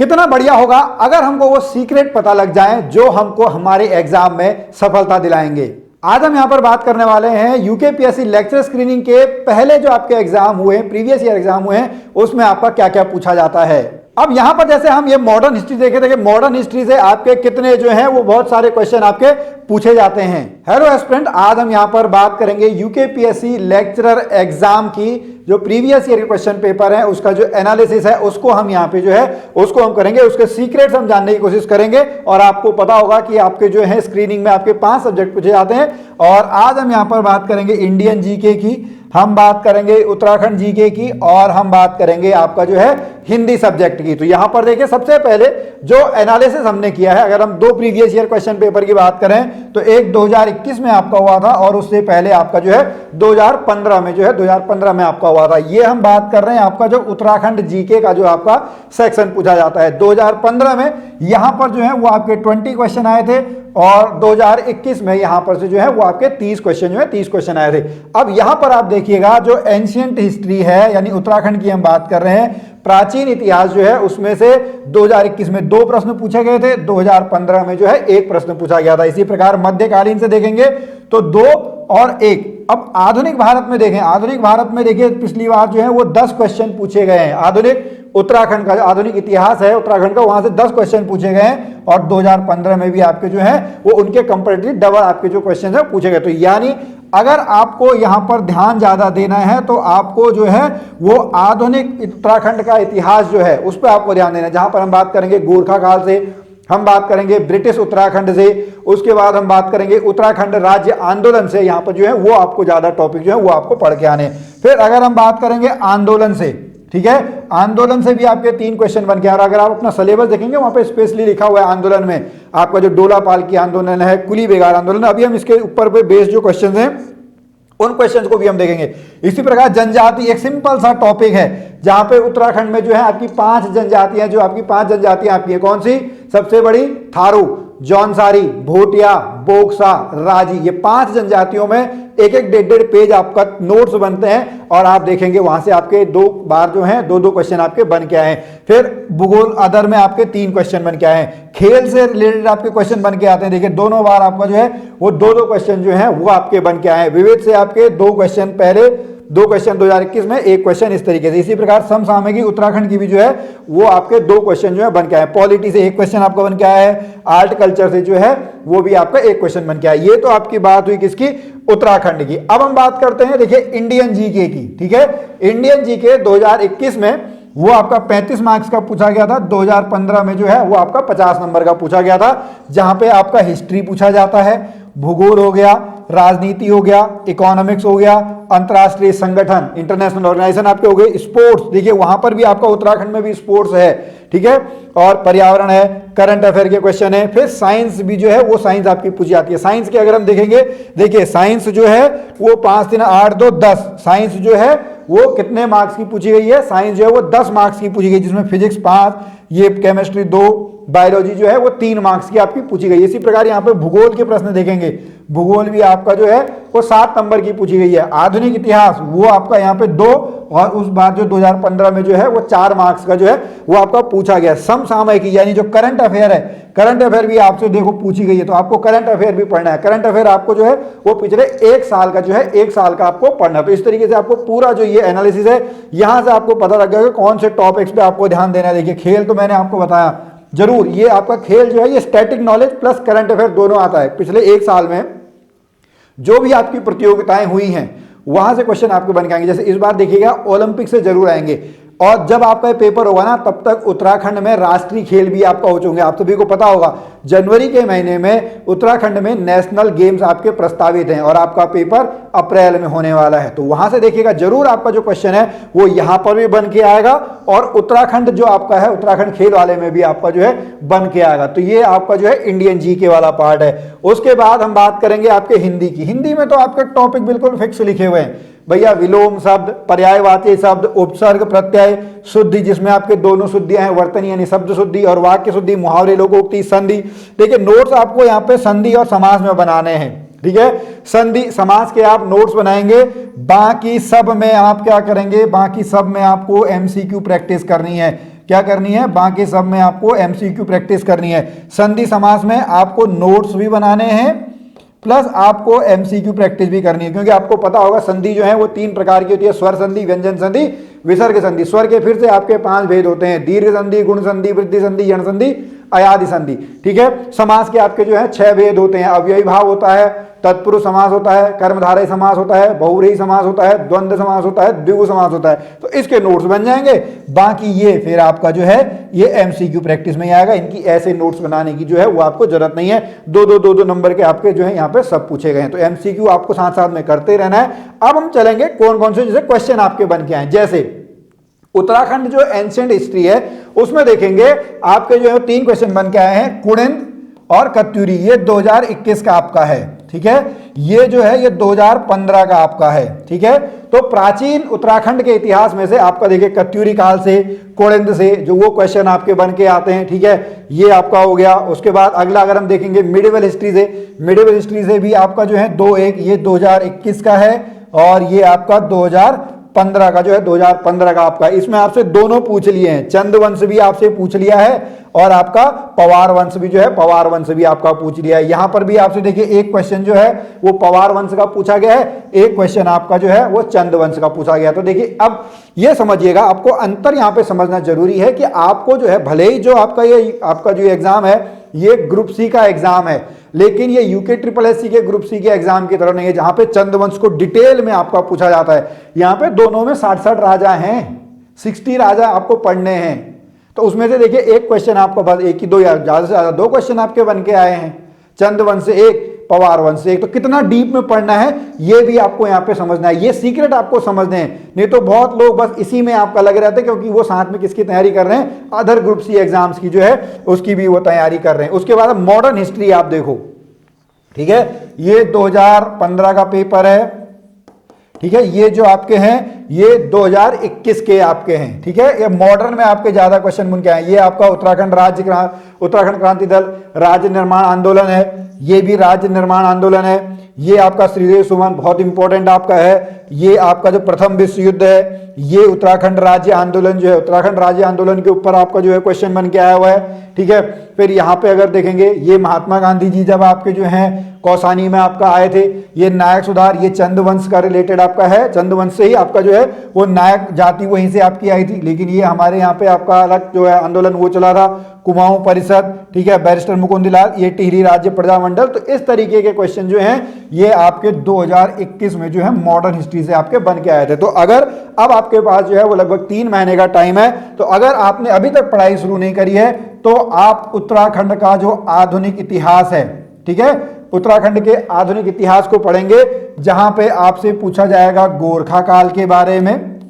कितना बढ़िया होगा अगर हमको वो सीक्रेट पता लग जाए जो हमको हमारे एग्जाम में सफलता दिलाएंगे। आज हम यहां पर बात करने वाले हैं यूकेपीएससी लेक्चर स्क्रीनिंग के पहले जो आपके एग्जाम हुए हैं, प्रीवियस ईयर एग्जाम हुए हैं, उसमें आपका क्या क्या पूछा जाता है। अब यहां पर जैसे हम ये मॉडर्न हिस्ट्री देखे, मॉडर्न हिस्ट्री से आपके कितने जो हैं वो बहुत सारे क्वेश्चन आपके पूछे जाते हैं। हेलो एस्पिरेंट, आज हम यहां पर बात करेंगे यूकेपीएससी लेक्चरर एग्जाम की जो प्रीवियस ईयर के क्वेश्चन पेपर है उसका जो एनालिसिस है उसको हम यहां पे जो है उसको हम करेंगे, उसके सीक्रेट्स हम जानने की कोशिश करेंगे। और आपको पता होगा कि आपके जो है स्क्रीनिंग में आपके 5 सब्जेक्ट पूछे जाते हैं। और आज हम यहां पर बात करेंगे इंडियन जीके की, हम बात करेंगे उत्तराखंड जीके की, और हम बात करेंगे आपका जो है हिंदी सब्जेक्ट की। तो यहां पर देखिए सबसे पहले जो एनालिसिस हमने किया है, अगर हम 2 प्रीवियस ईयर क्वेश्चन पेपर की बात करें तो एक 2021 में आपका हुआ था और उससे पहले आपका जो है 2015 में जो है 2015 में आपका हुआ था। ये हम बात कर रहे हैं आपका जो उत्तराखंड जीके का जो आपका सेक्शन पूछा जाता है 2015 में, यहां पर जो है वो आपके 20 क्वेश्चन आए थे और 2021 में यहां पर से जो है वो आपके 30 क्वेश्चन जो है 30 क्वेश्चन आए थे। अब यहां पर आप देखिएगा जो एंशिएंट हिस्ट्री है यानी उत्तराखंड की हम बात कर रहे हैं, प्राचीन इतिहास जो है उसमें से 2021 में 2 प्रश्न पूछे गए थे, 2015 में जो है 1 प्रश्न पूछा गया था। इसी प्रकार मध्यकालीन से देखेंगे तो 2 और 1। अब आधुनिक भारत में देखें, आधुनिक भारत में देखिए पिछली बार जो है वो 10 क्वेश्चन पूछे गए हैं। आधुनिक उत्तराखंड का आधुनिक इतिहास है उत्तराखंड का, वहां से 10 क्वेश्चन पूछे गए हैं और 2015 में भी आपके जो है वो उनके कंपैरेटिवली डबल आपके जो क्वेश्चन है पूछे गए। तो यानी अगर आपको यहां पर ध्यान ज्यादा देना है तो आपको जो है वो आधुनिक उत्तराखंड का इतिहास जो है उस पर आपको ध्यान देना है। जहां पर हम बात करेंगे गोरखा काल से, हम बात करेंगे ब्रिटिश उत्तराखंड से, उसके बाद हम बात करेंगे उत्तराखंड राज्य आंदोलन से, यहां पर जो है वो आपको ज्यादा टॉपिक जो है वो आपको पढ़ के आने। फिर अगर हम बात करेंगे आंदोलन से, ठीक है, आंदोलन से भी आपके 3 क्वेश्चन बन के आ रहा है। अगर आप अपना सिलेबस देखेंगे वहां पे स्पेशली लिखा हुआ है आंदोलन में आपका जो डोला पाल की आंदोलन है, कुली बेगार आंदोलन, अभी हम इसके ऊपर पे बेस्ड जो क्वेश्चन हैं उन क्वेश्चंस को भी हम देखेंगे। इसी प्रकार जनजाति एक सिंपल सा टॉपिक है जहां पे उत्तराखंड में जो है आपकी 5 जनजातियां, जो आपकी 5 जनजातियां आपकी है कौन सी, सबसे बड़ी थारू, जौनसारी, भोटिया, बोक्सा, राजी, ये 5 जनजातियों में एक 1.5 पेज आपका नोट्स बनते हैं और आप देखेंगे वहां से आपके 2 बार जो है 2-2 क्वेश्चन आपके बन के आए हैं। फिर भूगोल अदर में आपके 3 क्वेश्चन बन के आए हैं। खेल से रिलेटेड आपके क्वेश्चन बन के आते हैं, देखिए दोनों बार आपका जो है वो 2-2 क्वेश्चन जो है वो आपके बन के आए हैं। विविध से आपके 2 क्वेश्चन, पहले 2 क्वेश्चन 2021 में, 1 क्वेश्चन इस तरीके से। इसी प्रकार समसामयिकी उत्तराखंड की भी जो है वो आपके 2 क्वेश्चन जो है बन के आए। पॉलिटी से 1 क्वेश्चन आपका बन के आया है, आर्ट कल्चर से जो है वो भी आपका 1 क्वेश्चन बन के आया। ये तो आपकी बात हुई किसकी, उत्तराखंड की। अब हम बात करते हैं देखिए इंडियन जीके की, ठीक है। इंडियन जीके 2021 में वो आपका 35 मार्क्स का पूछा गया था, 2015 में जो है वो आपका 50 नंबर का पूछा गया था, जहां पे आपका हिस्ट्री पूछा जाता है, भूगोल हो गया, राजनीति हो गया, इकोनॉमिक्स हो गया, अंतरराष्ट्रीय संगठन इंटरनेशनल ऑर्गेनाइजेशन आपके हो गए, स्पोर्ट्स, देखिए वहां पर भी आपका उत्तराखंड में भी स्पोर्ट्स है, ठीक है, और पर्यावरण है, करंट अफेयर के क्वेश्चन है। फिर साइंस भी जो है वो साइंस आपकी पूछी जाती है। साइंस के अगर हम देखेंगे, देखिए साइंस जो है वो 5 3 8 2 10, साइंस जो है वो कितने मार्क्स की पूछी गई है, साइंस जो है वो 10 मार्क्स की पूछी गई, जिसमें फिजिक्स 5, ये केमिस्ट्री 2, बायोलॉजी जो है वो 3 मार्क्स की आपकी पूछी गई है। इसी प्रकार यहाँ पे भूगोल के प्रश्न देखेंगे, भूगोल भी आपका जो है वो 7 नंबर की पूछी गई है। आधुनिक इतिहास वो आपका यहाँ पे 2, और उस बार जो 2015 में जो है वो 4 मार्क्स का जो है वो आपका पूछा गया। समसामयिकी यानी जो करंट अफेयर है, करंट अफेयर भी आपसे देखो पूछी गई है, तो आपको करंट अफेयर भी पढ़ना है। करंट अफेयर आपको जो है वो पिछले 1 साल का जो है 1 साल का आपको पढ़ना है। तो इस तरीके से आपको पूरा जो ये एनालिसिस है यहां से आपको पता लग जाएगा कौन से टॉपिक्स पे आपको ध्यान देना है। देखिए खेल तो मैंने आपको बताया जरूर, ये आपका खेल जो है ये static knowledge plus current affair दोनों आता है। पिछले 1 साल में जो भी आपकी प्रतियोगिताएं हुई हैं वहां से क्वेश्चन आपको बन के आएंगे। जैसे इस बार देखिएगा ओलंपिक से जरूर आएंगे, और जब आपका पेपर होगा ना तब तक उत्तराखंड में राष्ट्रीय खेल भी आपका हो चुके। आप सभी को पता होगा जनवरी के महीने में उत्तराखंड में नेशनल गेम्स आपके प्रस्तावित हैं और आपका पेपर अप्रैल में होने वाला है। तो वहां से देखिएगा जरूर आपका जो क्वेश्चन है वो यहां पर भी बन के आएगा, और उत्तराखंड जो आपका है उत्तराखंड खेल वाले में भी आपका जो है बन के आएगा। तो ये आपका जो है इंडियन जीके वाला पार्ट है। उसके बाद हम बात करेंगे आपके हिंदी की। हिंदी में तो आपका टॉपिक बिल्कुल फिक्स लिखे हुए हैं भैया, विलोम शब्द, पर्यायवाची शब्द, उपसर्ग, प्रत्यय, शुद्धि जिसमें आपके दोनों शुद्धियां हैं, वर्तनी यानी शब्द शुद्धि और वाक्य शुद्धि, मुहावरे, लोकोक्ति, संधि। देखिए नोट्स आपको यहाँ पे संधि और समास में बनाने हैं, ठीक है। संधि समास के आप नोट्स बनाएंगे, बाकी सब में आप क्या करेंगे, बाकी सब में आपको एमसीक्यू प्रैक्टिस करनी है। क्या करनी है, बाकी सब में आपको एमसीक्यू प्रैक्टिस करनी है। संधि समास में आपको नोट्स भी बनाने हैं प्लस आपको एमसीक्यू प्रैक्टिस भी करनी है, क्योंकि आपको पता होगा संधि जो है वो 3 प्रकार की होती है, स्वर संधि, व्यंजन संधि, विसर्ग संधि। स्वर के फिर से आपके 5 भेद होते हैं, दीर्घ संधि, गुण संधि, वृद्धि संधि, यण संधि, अयादि संधि। ठीक है, समास के आपके जो है 6 भेद होते हैं, अव्ययी भाव होता है, तत्पुरुष समास होता है, कर्मधारय समास होता है, बहुव्रीहि समास होता है, द्वंद्व समास होता है, द्विगु समास होता है। तो इसके नोट्स बन जाएंगे, बाकी ये फिर आपका जो है ये एमसीक्यू प्रैक्टिस में ही आएगा। इनकी ऐसे नोट्स बनाने की जो है वो आपको जरूरत नहीं है, 2-2 नंबर के आपके जो है यहाँ पे सब पूछे गए हैं। तो एमसीक्यू आपको साथ साथ में करते रहना है। अब हम चलेंगे कौन कौन से जैसे क्वेश्चन आपके बन के आए, जैसे उत्तराखंड जो एंशिएंट हिस्ट्री है उसमें देखेंगे आपके जो है 3 क्वेश्चन बन के आए हैं, कुड़िंद और कत्यूरी, ये 2021 का आपका है। ठीक है, ये जो है ये 2015 का आपका है। ठीक है, तो प्राचीन उत्तराखंड के इतिहास में से आपका देखिए कत्यूरी काल से, कुड़िंद से जो वो क्वेश्चन आपके बन के आते हैं। ठीक है, ये आपका हो गया। उसके बाद अगला अगर हम देखेंगे मिडिवल हिस्ट्री से, मिडिवल हिस्ट्री से भी आपका जो है 2-1 ये 2021 का है और ये आपका 2015 का जो है 2015 का आपका। इसमें आपसे दोनों पूछ लिए हैं, चंद वंश भी आपसे पूछ लिया है और आपका पवार वंश भी जो है पवार वंश भी आपका पूछ लिया है। यहां पर भी आपसे देखिए एक क्वेश्चन जो है वो पवार वंश का पूछा गया है, एक क्वेश्चन आपका जो है वो चंद वंश का पूछा गया। तो देखिए अब ये समझिएगा, आपको अंतर यहां पे समझना जरूरी है कि आपको जो है भले ही जो आपका जो एग्जाम है ये ग्रुप सी का एग्जाम है, लेकिन ये यूके ट्रिपल एससी के ग्रुप सी के एग्जाम की तरह नहीं है जहां पे चंद्रवंश को डिटेल में आपका पूछा जाता है। यहां पे दोनों में 60 राजा हैं, 60 राजा आपको पढ़ने हैं। तो उसमें से देखिए एक क्वेश्चन आपको बस एक ही दो या ज्यादा से ज्यादा 2 क्वेश्चन आपके बन के आए हैं, चंद्रवंश से 1, पवार वंश से 1। तो कितना डीप में पढ़ना है ये भी आपको यहाँ पे समझना है, ये सीक्रेट आपको समझने हैं। नहीं तो बहुत लोग बस इसी में आपका लगे रहते हैं, क्योंकि वो साथ में किसकी तैयारी कर रहे हैं, अदर ग्रुप सी एग्जाम्स की जो है उसकी भी वो तैयारी कर रहे हैं। उसके बाद मॉडर्न हिस्ट्री आप देखो, ठीक है, ये 2015 का पेपर है। ठीक है, ये जो आपके हैं ये 2021 के आपके हैं। ठीक है, ये मॉडर्न में आपके ज्यादा क्वेश्चन बन के आए। ये आपका उत्तराखंड क्रांति दल राज्य निर्माण आंदोलन है, ये भी राज्य निर्माण आंदोलन है। ये आपका श्रीदेव सुमन बहुत इंपॉर्टेंट आपका है। ये आपका जो प्रथम विश्व युद्ध है, ये उत्तराखंड राज्य आंदोलन जो है, उत्तराखंड राज्य आंदोलन के ऊपर आपका जो है क्वेश्चन बन के आया हुआ है। ठीक है, फिर यहाँ पे अगर देखेंगे ये महात्मा गांधी जी जब आपके जो हैं कौसानी में आपका आए थे, ये नायक सुधार, ये चंद्रवंश का रिलेटेड आपका है, चंद्रवंश से ही आपका जो है वो नायक जाति वहीं से आपकी आई थी। लेकिन ये हमारे यहाँ पे आपका अलग जो है आंदोलन वो चला था, कुमाऊं परिषद। ठीक है, बैरिस्टर मुकुंदलाल, ये टिहरी राज्य प्रजामंडल। तो इस तरीके के क्वेश्चन जो हैं ये आपके 2021 में जो है मॉडर्न हिस्ट्री से आपके बन के आए थे। तो अगर अब आपके पास जो है वो लगभग 3 महीने का टाइम है, तो अगर आपने अभी तक पढ़ाई शुरू नहीं करी है तो आप उत्तराखंड का जो आधुनिक इतिहास है, ठीक है, उत्तराखंड के आधुनिक इतिहास को पढ़ेंगे, जहां पे आपसे पूछा जाएगा गोरखा काल के बारे में।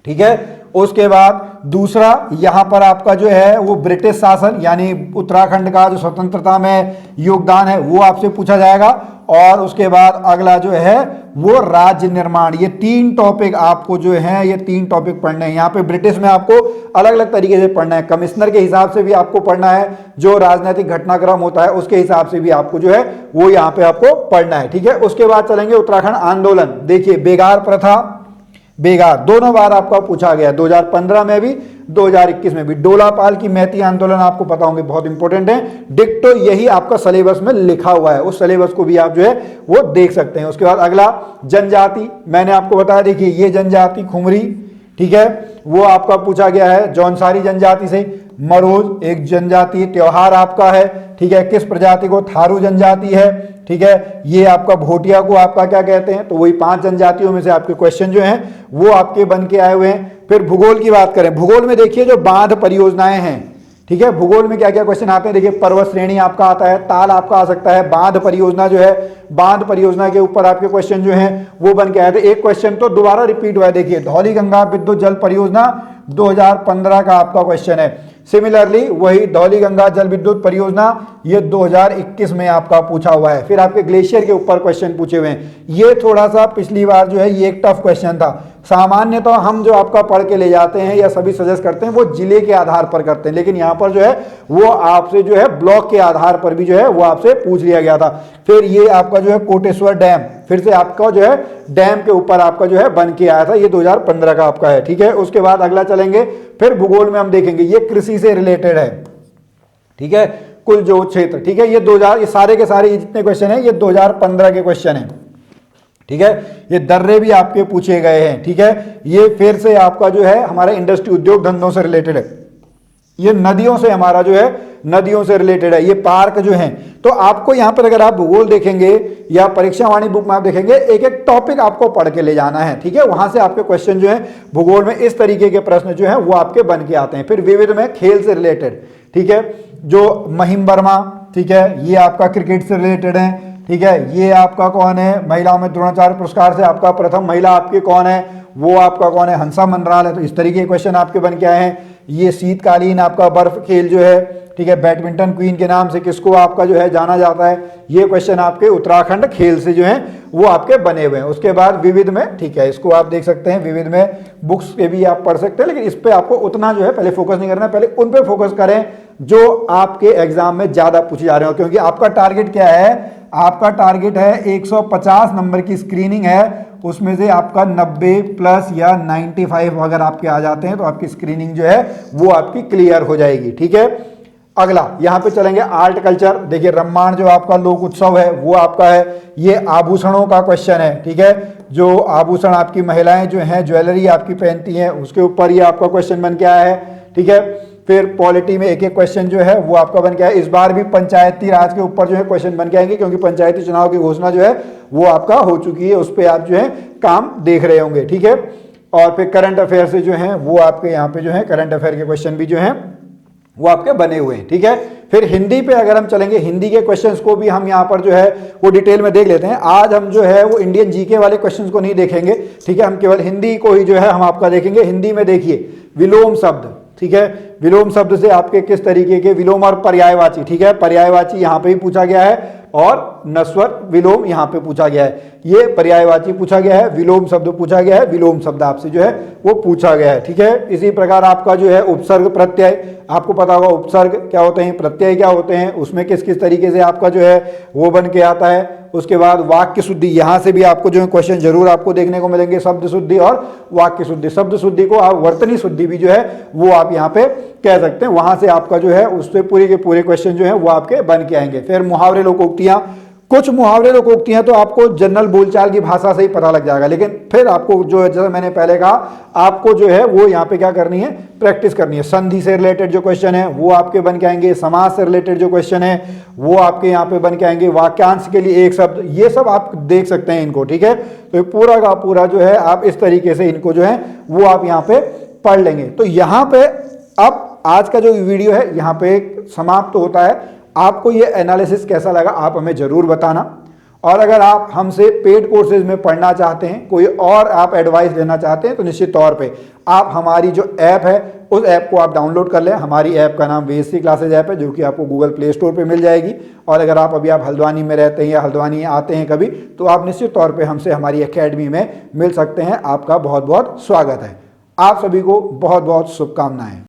ठीक है, उसके बाद दूसरा यहां पर आपका जो है वो ब्रिटिश शासन यानी उत्तराखंड का जो स्वतंत्रता में योगदान है वो आपसे पूछा जाएगा। और उसके बाद अगला जो है वो राज्य निर्माण। ये 3 टॉपिक आपको जो है ये 3 टॉपिक पढ़ने हैं। यहाँ पे ब्रिटिश में आपको अलग अलग तरीके से पढ़ना है, कमिश्नर के हिसाब से भी आपको पढ़ना है, जो राजनीतिक घटनाक्रम होता है उसके हिसाब से भी आपको जो है वो यहाँ पे आपको पढ़ना है। ठीक है, उसके बाद चलेंगे उत्तराखंड आंदोलन। देखिए बेगार प्रथा, बेगार दोनों बार आपका पूछा गया, 2015 में भी 2021 में भी। डोलापाल की मैती आंदोलन आपको पता होंगे, बहुत इंपॉर्टेंट है। डिक्टो यही आपका सिलेबस में लिखा हुआ है, उस सिलेबस को भी आप जो है वो देख सकते हैं। उसके बाद अगला जनजाति, मैंने आपको बताया, देखिए ये जनजाति खुमरी, ठीक है, वो आपका पूछा गया है जौनसारी जनजाति से। मरोज एक जनजाति त्योहार आपका है, ठीक है, किस प्रजाति को, थारू जनजाति है। ठीक है, ये आपका भोटिया को आपका क्या कहते हैं, तो वही 5 जनजातियों में से आपके क्वेश्चन जो हैं वो आपके बन के आए हुए हैं। फिर भूगोल की बात करें, भूगोल में देखिए जो बांध परियोजनाएं हैं, ठीक है, भूगोल में क्या क्या क्वेश्चन आते हैं, देखिए पर्वत श्रेणी आपका आता है, ताल आपका आ सकता है, बांध परियोजना जो है, बांध परियोजना के ऊपर आपके क्वेश्चन जो हैं वो बन के आए थे। एक क्वेश्चन तो दोबारा रिपीट हुआ है, देखिए धौली गंगा विद्युत जल परियोजना 2015 का आपका क्वेश्चन है। सिमिलरली वही धौली गंगा जल विद्युत परियोजना ये 2021 में आपका पूछा हुआ है। फिर आपके ग्लेशियर के ऊपर क्वेश्चन पूछे हुए हैं। ये थोड़ा सा पिछली बार जो है ये एक टफ क्वेश्चन था, सामान्य तो हम जो आपका पढ़ के ले जाते हैं या सभी सजेस्ट करते हैं वो जिले के आधार पर करते हैं, लेकिन यहाँ पर जो है वो आपसे जो है ब्लॉक के आधार पर भी जो है वो आपसे पूछ लिया गया था। फिर ये आपका जो है कोटेश्वर डैम फिर से आपका जो है डैम के ऊपर आपका जो है बन के आया था, ये 2015 का आपका है। ठीक है, उसके बाद अगला चलेंगे, फिर भूगोल में हम देखेंगे, ये कृषि से रिलेटेड है। ठीक है, कुल जो क्षेत्र, ठीक है, ये 2000 ये सारे के सारे जितने क्वेश्चन है ये 2015 के क्वेश्चन है। ठीक है, ये दर्रे भी आपके पूछे गए हैं। ठीक है, ये फिर से आपका जो है हमारा इंडस्ट्री उद्योग धंधों से रिलेटेड है। ये नदियों से हमारा जो है नदियों से रिलेटेड है, ये पार्क जो हैं। तो आपको यहां पर अगर आप भूगोल देखेंगे या परीक्षा वाणी बुक में आप देखेंगे, एक एक टॉपिक आपको पढ़ के ले जाना है। ठीक है, वहां से आपके क्वेश्चन जो है भूगोल में इस तरीके के प्रश्न जो है वो आपके बन के आते हैं। फिर विविध में खेल से रिलेटेड, ठीक है, जो महिम वर्मा, ठीक है, ये आपका क्रिकेट से रिलेटेड है। ठीक है, ये आपका कौन है, महिलाओं में द्रोणाचार्य पुरस्कार से आपका प्रथम महिला आपकी कौन है, वो आपका कौन है, हंसा मनराल है। तो इस तरीके के क्वेश्चन आपके बन के आए हैं। ये शीतकालीन आपका बर्फ खेल जो है, ठीक है, बैडमिंटन क्वीन के नाम से किसको आपका जो है जाना जाता है, ये क्वेश्चन आपके उत्तराखंड खेल से जो है वो आपके बने हुए हैं। उसके बाद विविध में, ठीक है, इसको आप देख सकते हैं, विविध में बुक्स के भी आप पढ़ सकते हैं, लेकिन इस पे आपको उतना जो है पहले फोकस नहीं करना, पहले उन पे फोकस करें जो आपके एग्जाम में ज्यादा पूछे जा रहे हो। क्योंकि आपका टारगेट क्या है, आपका टारगेट है 150 नंबर की स्क्रीनिंग है, उसमें से आपका 90 प्लस या 95 अगर आपके आ जाते हैं तो आपकी स्क्रीनिंग जो है वो आपकी क्लियर हो जाएगी। ठीक है, अगला यहां पे चलेंगे आर्ट कल्चर। देखिए रम्माण जो आपका लोक उत्सव है वो आपका है, ये आभूषणों का क्वेश्चन है। ठीक है, जो आभूषण आपकी महिलाएं जो हैं ज्वेलरी आपकी पहनती हैं उसके ऊपर ये आपका क्वेश्चन बन के आया है। ठीक है, फिर पॉलिटी में एक एक क्वेश्चन जो है वो आपका बन के आया। इस बार भी पंचायती राज के ऊपर जो है क्वेश्चन बन के आएंगे, क्योंकि पंचायती चुनाव की घोषणा जो है वो आपका हो चुकी है, उस पर आप जो है काम देख रहे होंगे। ठीक है, और फिर करंट अफेयर से जो है वो आपके यहाँ पे जो है करंट अफेयर के क्वेश्चन भी जो है वो आपके बने हुए हैं। ठीक है, फिर हिंदी पे अगर हम चलेंगे, हिंदी के क्वेश्चंस को भी हम यहाँ पर जो है वो डिटेल में देख लेते हैं। आज हम जो है वो इंडियन जीके वाले क्वेश्चंस को नहीं देखेंगे। ठीक है, हम केवल हिंदी को ही जो है हम आपका देखेंगे। हिंदी में देखिए विलोम शब्द, ठीक है, विलोम शब्द से आपके किस तरीके के विलोम और पर्यायवाची, ठीक है, पर्यायवाची यहाँ पे ही पूछा गया है और नस्वर विलोम यहाँ पे पूछा गया है। ये पर्यायवाची पूछा गया है, विलोम शब्द पूछा गया है, विलोम शब्द आपसे जो है वो पूछा गया है। ठीक है, इसी प्रकार आपका जो है उपसर्ग प्रत्यय, आपको पता होगा उपसर्ग क्या होते हैं, प्रत्यय क्या होते हैं, उसमें किस किस तरीके से आपका जो है वो बन के आता है। उसके बाद वाक्य शुद्धि, यहाँ से भी आपको जो है क्वेश्चन जरूर आपको देखने को मिलेंगे, शब्द शुद्धि और वाक्य शुद्धि। शब्द शुद्धि को आप वर्तनी शुद्धि भी जो है वो आप यहाँ पे कह सकते हैं, वहां से आपका जो है उससे पूरे के पूरे क्वेश्चन जो है वो आपके बन के आएंगे। फिर मुहावरे लोकोक्तियां, कुछ मुहावरे लोकोक्तियां तो आपको जनरल बोलचाल की भाषा से ही पता लग जाएगा, लेकिन फिर आपको जो है जैसा मैंने पहले कहा आपको जो है वो यहाँ पे क्या करनी है, प्रैक्टिस करनी है। संधि से रिलेटेड जो क्वेश्चन है वो आपके बन के आएंगे, समाज से रिलेटेड जो क्वेश्चन है वो आपके यहाँ पे बन के आएंगे, वाक्यांश के लिए एक शब्द, ये सब आप देख सकते हैं इनको। ठीक है, तो पूरा का पूरा जो है आप इस तरीके से इनको जो है वो आप यहाँ पे पढ़ लेंगे। तो यहाँ पे अब आज का जो वीडियो है यहाँ पे समाप्त होता है। आपको ये एनालिसिस कैसा लगा आप हमें जरूर बताना, और अगर आप हमसे पेड कोर्सेज में पढ़ना चाहते हैं, कोई और आप एडवाइस लेना चाहते हैं, तो निश्चित तौर पे आप हमारी जो ऐप है उस ऐप को आप डाउनलोड कर लें। हमारी ऐप का नाम VSC क्लासेज ऐप है, जो कि आपको गूगल प्ले स्टोर पे मिल जाएगी। और अगर आप अभी आप हल्द्वानी में रहते हैं या हल्द्वानी आते हैं कभी, तो आप निश्चित तौर पर हमसे हमारी अकेडमी में मिल सकते हैं। आपका बहुत बहुत स्वागत है। आप सभी को बहुत बहुत शुभकामनाएं।